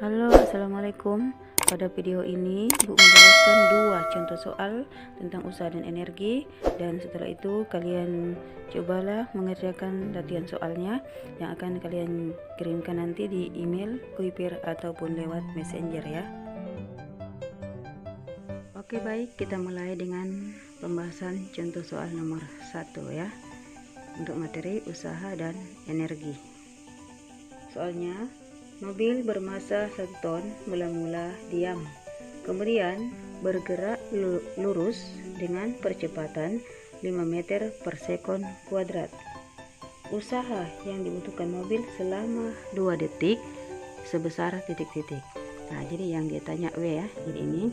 Halo, assalamualaikum. Pada video ini Bu menjelaskan dua contoh soal tentang usaha dan energi, dan setelah itu kalian cobalah mengerjakan latihan soalnya yang akan kalian kirimkan nanti di email, Kuipir ataupun lewat messenger ya. Oke, baik, kita mulai dengan pembahasan contoh soal nomor 1 ya, untuk materi usaha dan energi. Soalnya, mobil bermassa 1 ton mula-mula diam, kemudian bergerak lurus dengan percepatan 5 meter per sekon kuadrat. Usaha yang dibutuhkan mobil selama 2 detik sebesar titik-titik. Nah, jadi yang dia tanya W ya. Jadi ini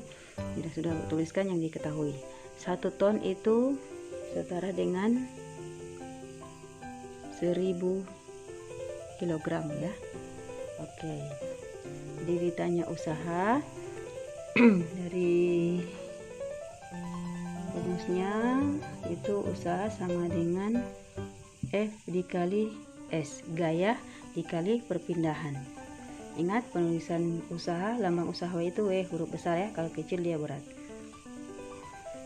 sudah tuliskan yang diketahui. 1 ton itu setara dengan 1000 kilogram ya. Oke, jadi ditanya usaha dari rumusnya itu usaha sama dengan F dikali S, gaya dikali perpindahan. Ingat penulisan usaha, lambang usaha itu W huruf besar ya, kalau kecil dia berat.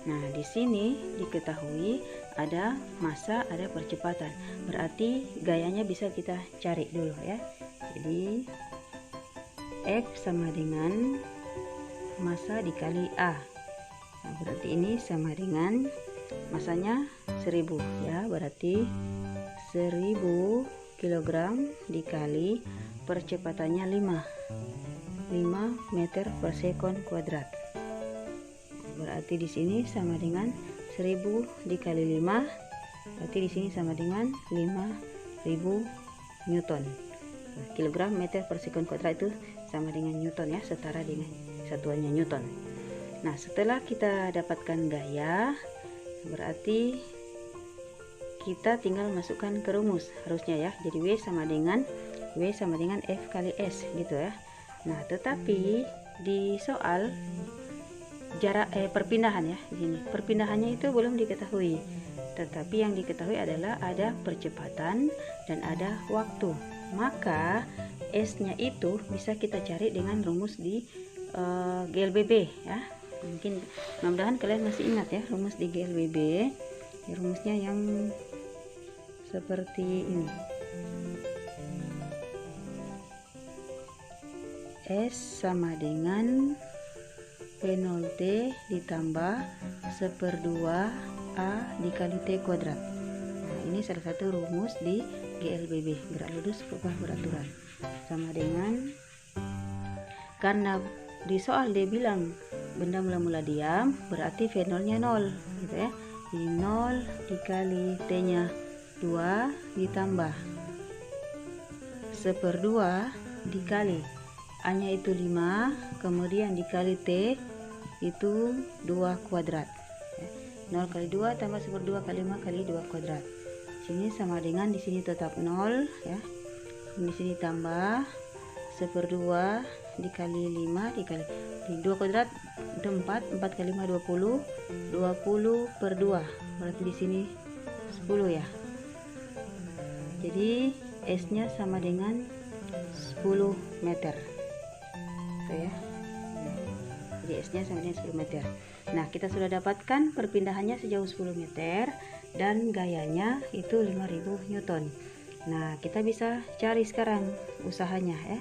Nah, di sini diketahui ada massa, ada percepatan. Berarti gayanya bisa kita cari dulu ya. Jadi F sama dengan massa dikali A. Nah, berarti ini sama dengan massanya 1000 ya, berarti 1000 kg dikali percepatannya 5 meter per sekon kuadrat. Berarti di sini sama dengan 1000 dikali 5, berarti di sini sama dengan 5000 Newton. Kilogram meter per sekon kuadrat itu sama dengan Newton ya, setara dengan satuannya Newton. Nah, setelah kita dapatkan gaya, berarti kita tinggal masukkan ke rumus harusnya ya. Jadi W sama dengan F kali S gitu ya. Nah, tetapi di soal jarak perpindahan ya, gini, perpindahannya itu belum diketahui. Tetapi yang diketahui adalah ada percepatan dan ada waktu. Maka S-nya itu bisa kita cari dengan rumus di GLBB ya. Mungkin mudah-mudahan kalian masih ingat ya rumus di GLBB. Ya, rumusnya yang seperti ini. S sama dengan P0T ditambah 1/2 A dikali T kuadrat. Nah, ini salah satu rumus di GLBB, gerak lurus berubah beraturan. Sama dengan, karena di soal dia bilang benda mula-mula diam, berarti V0 nya 0 gitu ya. Jadi 0 dikali T nya 2 ditambah 1/2 dikali A nya itu 5, kemudian dikali T itu 2 kuadrat. 0 kali 2 tambah 1/2 kali 5 kali 2 kuadrat. Sini sama dengan, di sini tetap 0 ya. Di sini tambah 1/2 dikali 5 dikali 2 kuadrat itu 4 kali 5 20 per 2, berarti di sini 10 ya. Jadi S nya sama dengan 10 meter itu ya. Jadi S nya sama dengan 10 meter. Nah, kita sudah dapatkan perpindahannya sejauh 10 meter dan gayanya itu 5000 Newton. Nah, kita bisa cari sekarang usahanya ya,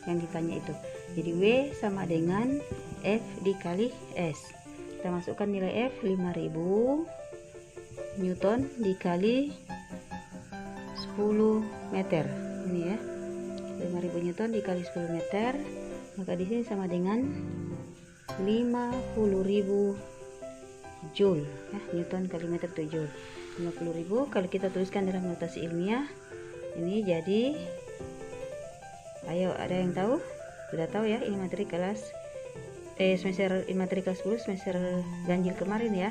yang ditanya itu. Jadi W sama dengan F dikali S. Kita masukkan nilai F 5000 Newton dikali 10 meter. Ini ya. 5000 Newton dikali 10 meter. Maka di sini sama dengan 50.000 Joule ya, Newton kali meter itu Joule. 50.000 kalau kita tuliskan dalam notasi ilmiah ini jadi, ayo ada yang tahu? Sudah tahu ya, ini materi kelas materi kelas 10 semester ganjil kemarin ya.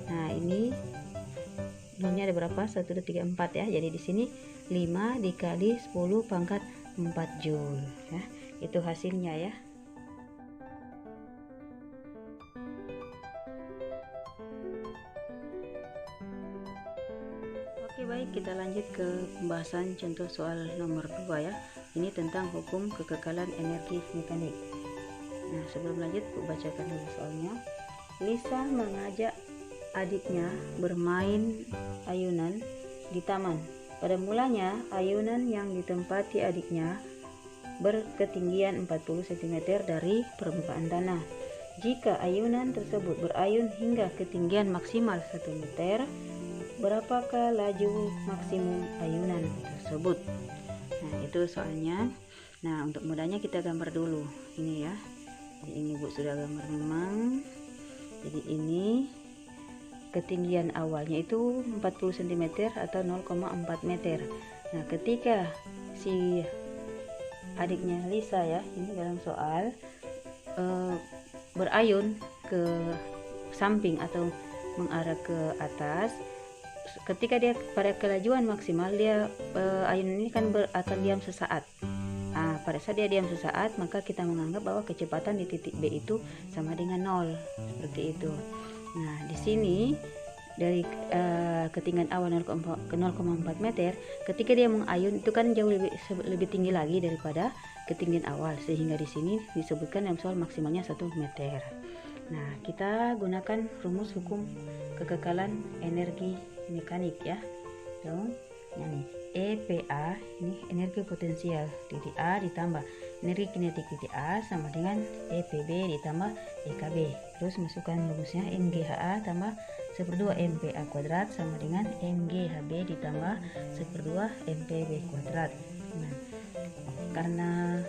Nah, ini nolnya ada berapa? 1 2 3 4 ya. Jadi di sini 5 dikali 10 pangkat 4 Joule ya. Itu hasilnya ya. Oke, baik, kita lanjut ke pembahasan contoh soal nomor 2 ya. Ini tentang hukum kekekalan energi mekanik. Nah, sebelum lanjut, Bu bacakan dulu soalnya. Lisa mengajak adiknya bermain ayunan di taman. Pada mulanya, ayunan yang ditempati adiknya berketinggian 40 cm dari permukaan tanah. Jika ayunan tersebut berayun hingga ketinggian maksimal 1 meter, berapakah laju maksimum ayunan tersebut? Nah, itu soalnya. Nah, untuk mudahnya kita gambar dulu. Ini ya. Jadi ini Bu sudah gambar memang. Jadi ini ketinggian awalnya itu 40 cm atau 0,4 meter. Nah, ketika si adiknya Lisa ya, ini dalam soal berayun ke samping atau mengarah ke atas, ketika dia pada kelajuan maksimal, dia ayun ini kan akan diam sesaat. Pada saat dia diam sesaat, maka kita menganggap bahwa kecepatan di titik B itu sama dengan 0, seperti itu. Nah, di sini dari ketinggian awal 0,4 meter, ketika dia mengayun itu kan jauh lebih tinggi lagi daripada ketinggian awal, sehingga di sini disebutkan dalam soal maksimalnya 1 meter. Nah, kita gunakan rumus hukum kekekalan energi mekanik ya. Dong, ini EPA, ini energi potensial titik A ditambah energi kinetik titik A sama dengan EPB ditambah EKB. Terus masukkan rumusnya MGHA tambah 1/2 MPA kuadrat sama dengan MGHB ditambah 1/2 MPB kuadrat. Nah, karena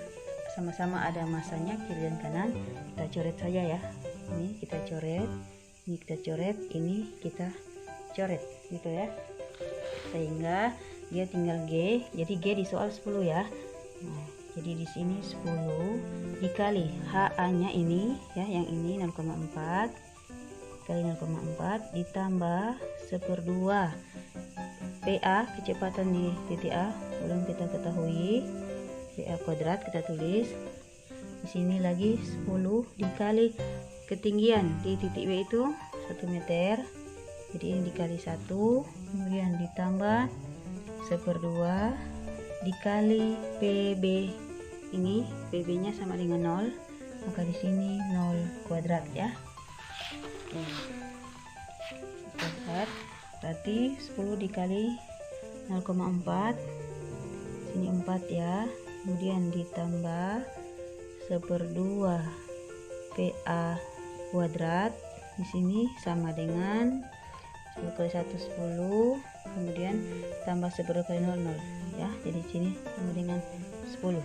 sama-sama ada masanya kiri dan kanan, kita coret saja ya. Ini kita coret, ini kita coret, ini kita coret gitu ya. Sehingga dia tinggal G, jadi G di soal 10 ya. Nah, jadi di sini 10 dikali HA-nya ini ya, yang ini 0,4 kali 0,4 ditambah 1/2 PA, kecepatan di titik A belum kita ketahui, PA kuadrat kita tulis. Di sini lagi 10 dikali ketinggian di titik B itu 1 meter. Jadi ini dikali 1, kemudian ditambah 1/2 dikali PB. Ini PB nya sama dengan 0, maka di sini 0 kuadrat ya. Kuadrat berarti 10 dikali 0,4, sini 4 ya, kemudian ditambah 1/2 PA kuadrat, di sini sama dengan 10 kali 1 10, kemudian tambah 1/2 kali 0 0 ya, jadi sini sama dengan 10.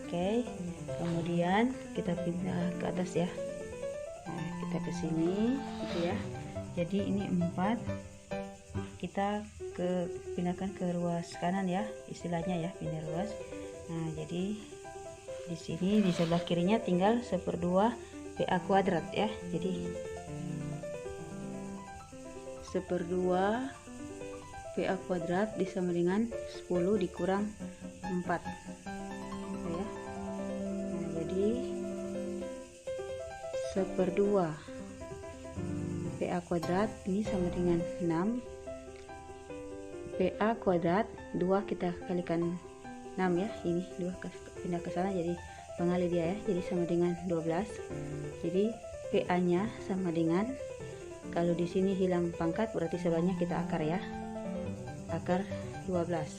Oke, kemudian kita pindah ke atas ya. Nah, kita ke sini gitu ya. Jadi ini 4, kita pindahkan ke ruas kanan ya, istilahnya ya, pindah ruas. Nah, jadi di sini di sebelah kirinya tinggal 1/2 PA kuadrat ya. Jadi 1/2 PA kuadrat disama dengan 10 dikurang 4 gitu ya. Nah, jadi 1/2 PA kuadrat ini sama dengan 6, PA kuadrat 2 kita kalikan 6 ya, ini 2 pindah ke sana jadi pengali dia ya, jadi sama dengan 12. Jadi PA nya sama dengan, kalau di sini hilang pangkat berarti sebelahnya kita akar ya, akar 12.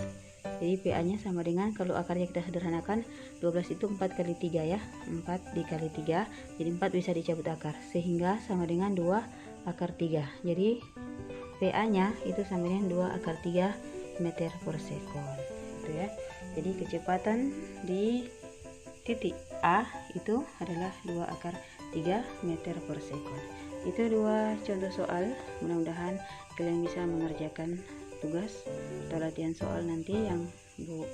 Jadi PA nya sama dengan, kalau akarnya kita sederhanakan 12 itu 4 kali 3 ya, 4 dikali 3, jadi 4 bisa dicabut akar sehingga sama dengan 2 akar 3. Jadi PA nya itu sama dengan 2 akar 3 meter per sekon gitu ya. Jadi kecepatan di titik A itu adalah 2 akar 3 meter per sekon. Itu 2 contoh soal, mudah-mudahan kalian bisa mengerjakan tugas atau latihan soal nanti yang Bu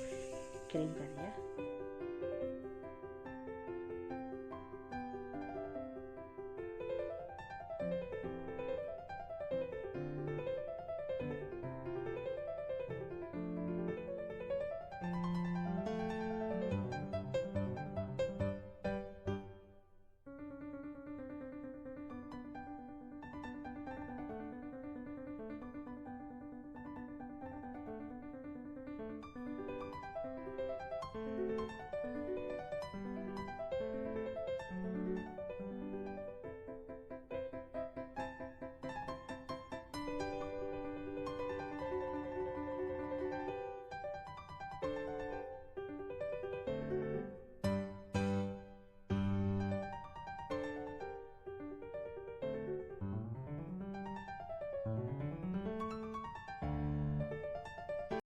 kirimkan ya.